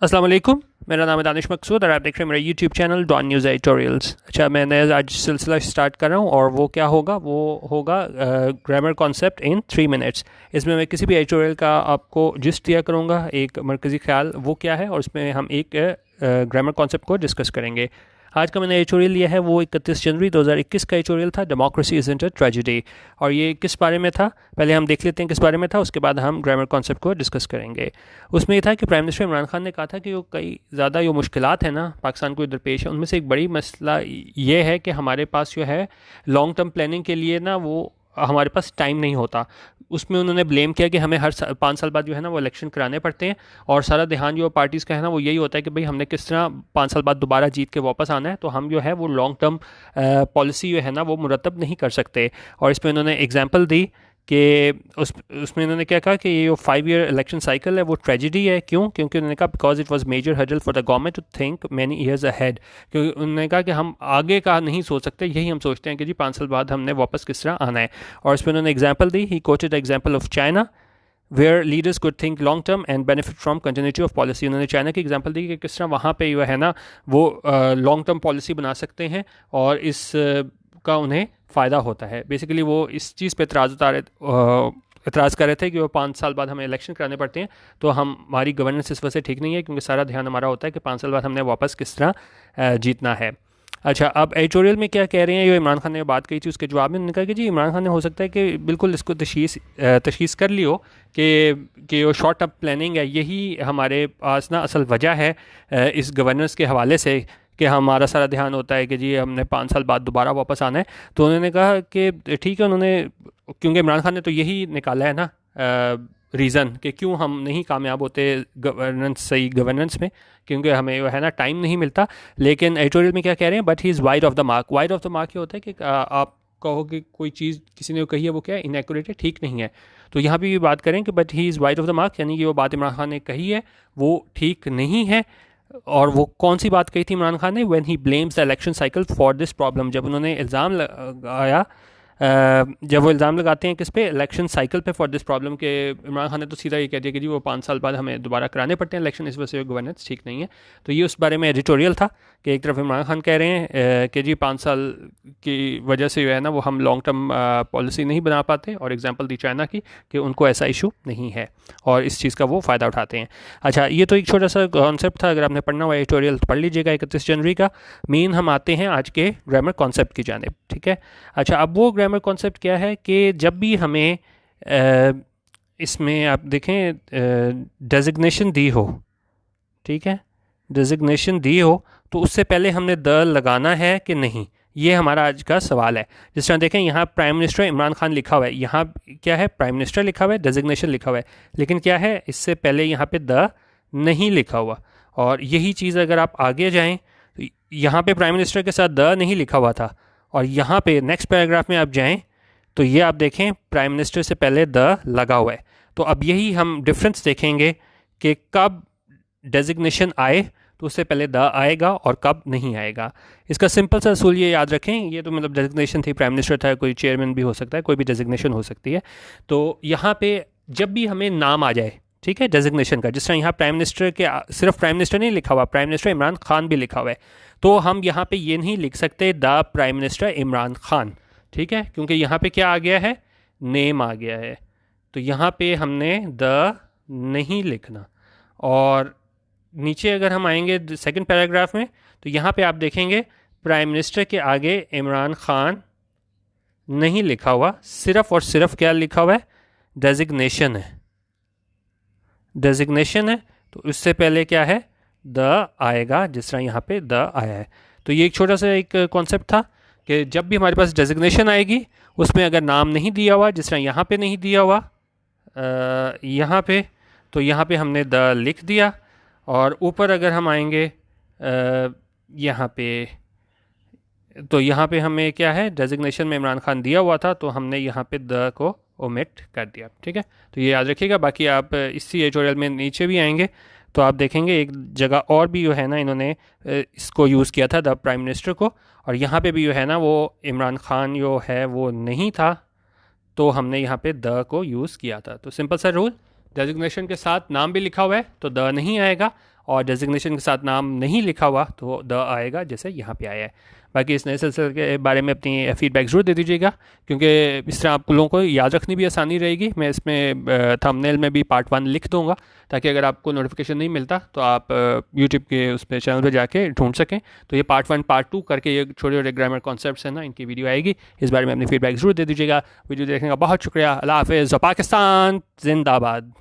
अस्सलाम वालेकुम। मेरा नाम है दानिश मकसूद और आप देख रहे हैं मेरा YouTube channel Dawn news editorials. अच्छा, मैंने आज सिलसिला स्टार्ट कर रहा हूँ और वो क्या होगा, वो होगा ग्रामर कॉन्सेप्ट इन 3 मिनट्स। इसमें मैं किसी भी एडिटोरियल का आपको जिस्ट दिया करूँगा, एक मरकज़ी ख्याल वो क्या है, और उसमें हम एक ग्रामर कॉन्सेप्ट को डिस्कस करेंगे। आज का मैंने एडिटोरियल लिया है वो 31 जनवरी 2021 का एडिटोरियल था, डेमोक्रेसी इज़न्ट अ ट्रेजेडी। और ये किस बारे में था, पहले हम देख लेते हैं किस बारे में था, उसके बाद हम ग्रामर कॉन्सेप्ट को डिस्कस करेंगे। उसमें ये था कि प्राइम मिनिस्टर इमरान खान ने कहा था कि वो कई ज़्यादा जो मुश्किलात हैं ना पाकिस्तान को इधर पेश है, उनमें से एक बड़ी मसला ये है कि हमारे पास जो है लॉन्ग टर्म प्लानिंग के लिए ना वो हमारे पास टाइम नहीं होता। उसमें उन्होंने ब्लेम किया कि हमें हर 5 साल बाद जो है ना वो इलेक्शन कराने पड़ते हैं, और सारा ध्यान जो पार्टीज़ का है ना वो यही होता है कि भाई हमने किस तरह 5 साल बाद दोबारा जीत के वापस आना है, तो हम जो है वो लॉन्ग टर्म पॉलिसी जो है ना वो मुरतब नहीं कर सकते। और इस पर उन्होंने एग्जाम्पल दी कि उसमें उन्होंने क्या कहा कि ये जो 5 ईयर इलेक्शन साइकिल है वो ट्रेजिडी है। क्यों? क्योंकि उन्होंने कहा because it was major hurdle for the government to think many years ahead. क्योंकि उन्होंने कहा कि हम आगे का नहीं सोच सकते, यही हम सोचते हैं कि जी 5 साल बाद हमने वापस किस तरह आना है। और इस पर उन्होंने एग्जाम्पल दी, he quoted the example of China where leaders could think long term and benefit from continuity of policy. उन्होंने चाइना की एग्जांपल दी कि किस तरह वहाँ पे जो है ना वो लॉन्ग टर्म पॉलिसी बना सकते हैं और इस का उन्हें फ़ायदा होता है। बेसिकली वो इस चीज़ पे एतराज़ कर रहे थे कि वो 5 साल बाद हमें इलेक्शन कराने पड़ते हैं, तो हमारी गवर्नेंस इस वजह से ठीक नहीं है, क्योंकि सारा ध्यान हमारा होता है कि 5 साल बाद हमने वापस किस तरह जीतना है। अच्छा, अब एडिटोरियल में क्या कह रहे हैं, जो इमरान खान ने बात कही थी उसके जवाब में उन्होंने कहा कि जी इमरान खान ने हो सकता है कि बिल्कुल इसको तशखीस कर ली हो कि वो शॉर्ट टर्म प्लानिंग है, यही हमारे पास ना असल वजह है इस गवर्नेंस के हवाले से कि हमारा सारा ध्यान होता है कि जी हमने 5 साल बाद दोबारा वापस आना है। तो उन्होंने कहा कि ठीक है, उन्होंने क्योंकि इमरान खान ने तो यही निकाला है ना रीज़न कि क्यों हम नहीं कामयाब होते सही गवर्नेंस में, क्योंकि हमें वो है ना टाइम नहीं मिलता। लेकिन एडिटोरियल में क्या कह रहे हैं, but he is wide of the mark. Wide of the mark ये होता है कि आप कहो कि कोई चीज़ किसी ने कही है वो क्या है, इनएक्यूरेट है, ठीक नहीं है। तो यहाँ भी बात करें कि but he is wide of the mark, यानी कि वो बात इमरान खान ने कही है वो ठीक नहीं है। और वो कौन सी बात कही थी इमरान खान ने, when he blames the election cycle for this problem. जब उन्होंने इल्ज़ाम लगाया, जब वो इल्ज़ाम लगाते हैं किस पे, इलेक्शन साइकिल पे, फॉर दिस प्रॉब्लम के इमरान खान ने तो सीधा ये कह दिया कि जी वो 5 साल बाद हमें दोबारा कराने पड़ते हैं इलेक्शन, इस वजह से गवर्नेंस ठीक नहीं है। तो ये उस बारे में एडिटोरियल था कि एक तरफ इमरान खान कह रहे हैं कि जी 5 साल की वजह से जो है ना वो हम लॉन्ग टर्म पॉलिसी नहीं बना पाते, और एग्जांपल दी चाइना की कि उनको ऐसा इशू नहीं है और इस चीज़ का वो फ़ायदा उठाते हैं। अच्छा, ये तो एक छोटा सा कॉन्सेप्ट था, अगर आपने पढ़ना हुआ एडिटोरियल तो पढ़ लीजिएगा 31 जनवरी का। मेन हम आते हैं आज के ग्रामर कॉन्सेप्ट की जानिब, ठीक है। अच्छा, अब वो ग्रामर कॉन्सेप्ट क्या है कि जब भी हमें इसमें आप देखें डेजिग्नेशन दी हो, ठीक है, डेजिग्नेशन दी हो तो उससे पहले हमने द लगाना है कि नहीं, ये हमारा आज का सवाल है। जिस तरह देखें यहाँ प्राइम मिनिस्टर इमरान खान लिखा हुआ है, यहाँ क्या है, प्राइम मिनिस्टर लिखा हुआ है, डेजिग्नेशन लिखा हुआ है, लेकिन क्या है इससे पहले यहाँ पे द नहीं लिखा हुआ। और यही चीज़ अगर आप आगे जाएं तो यहाँ पे प्राइम मिनिस्टर के साथ द नहीं लिखा हुआ था, और यहाँ पे नेक्स्ट पैराग्राफ में आप जाएं तो ये आप देखें प्राइम मिनिस्टर से पहले द लगा हुआ है। तो अब यही हम डिफरेंस देखेंगे कि कब डेजिग्नेशन आए तो उससे पहले द आएगा और कब नहीं आएगा। इसका सिंपल सा असूल ये याद रखें, ये तो मतलब डेजिग्नेशन थी, प्राइम मिनिस्टर था, कोई चेयरमैन भी हो सकता है, कोई भी डेजिग्नेशन हो सकती है। तो यहाँ पे जब भी हमें नाम आ जाए, ठीक है, डेजिग्नेशन का, जिस तरह यहाँ प्राइम मिनिस्टर के सिर्फ प्राइम मिनिस्टर नहीं लिखा हुआ, प्राइम मिनिस्टर इमरान खान भी लिखा हुआ है, तो हम यहाँ पे ये नहीं लिख सकते the prime minister Imran Khan, ठीक है, क्योंकि यहाँ पे क्या आ गया है, नेम आ गया है। तो यहाँ पे हमने द नहीं लिखना। और नीचे अगर हम आएंगे सेकंड पैराग्राफ में तो यहाँ पे आप देखेंगे प्राइम मिनिस्टर के आगे इमरान खान नहीं लिखा हुआ, सिर्फ और सिर्फ क्या लिखा हुआ है, डेजिग्नेशन है, डेजिग्नेशन है। तो इससे पहले क्या है, द आएगा, जिस तरह यहाँ पे द आया है। तो ये एक छोटा सा एक कॉन्सेप्ट था कि जब भी हमारे पास डेजिग्नेशन आएगी उसमें अगर नाम नहीं दिया हुआ, जिस तरह यहाँ पे नहीं दिया हुआ यहाँ पे, तो यहाँ पे हमने द लिख दिया। और ऊपर अगर हम आएंगे यहाँ पे, तो यहाँ पे हमें क्या है, डेजिग्नेशन में इमरान खान दिया हुआ था, तो हमने यहाँ पे द को ओमिट कर दिया, ठीक है। तो ये याद रखिएगा। बाकी आप इसी एडिटोरियल में नीचे भी आएंगे तो आप देखेंगे एक जगह और भी जो है ना इन्होंने इसको यूज़ किया था द प्राइम मिनिस्टर को, और यहाँ पे भी जो है ना वो इमरान खान जो है वो नहीं था, तो हमने यहाँ पे द को यूज़ किया था। तो सिंपल सा रूल, डेजिग्नेशन के साथ नाम भी लिखा हुआ है तो द नहीं आएगा, और डेजिग्नेशन के साथ नाम नहीं लिखा हुआ तो द आएगा, जैसे यहाँ पे आया है। बाकी इस नए सिलसिले के बारे में अपनी फीडबैक ज़रूर दे दीजिएगा, क्योंकि इस तरह आप लोगों को याद रखनी भी आसानी रहेगी। मैं इसमें थंबनेल में भी पार्ट 1 लिख दूंगा, ताकि अगर आपको नोटिफिकेशन नहीं मिलता तो आप यूट्यूब के उस पर चैनल पर जाके ढूंढ सकें। तो ये पार्ट 1 पार्ट 2 करके ये छोटे छोटे ग्रामर कॉन्सेप्ट्स हैं ना, इनकी वीडियो आएगी। इस बारे में अपनी फीडबैक ज़रूर दे दीजिएगा। वीडियो देखने का बहुत शुक्रिया। अल्लाह हाफ़िज़। पाकिस्तान जिंदाबाद।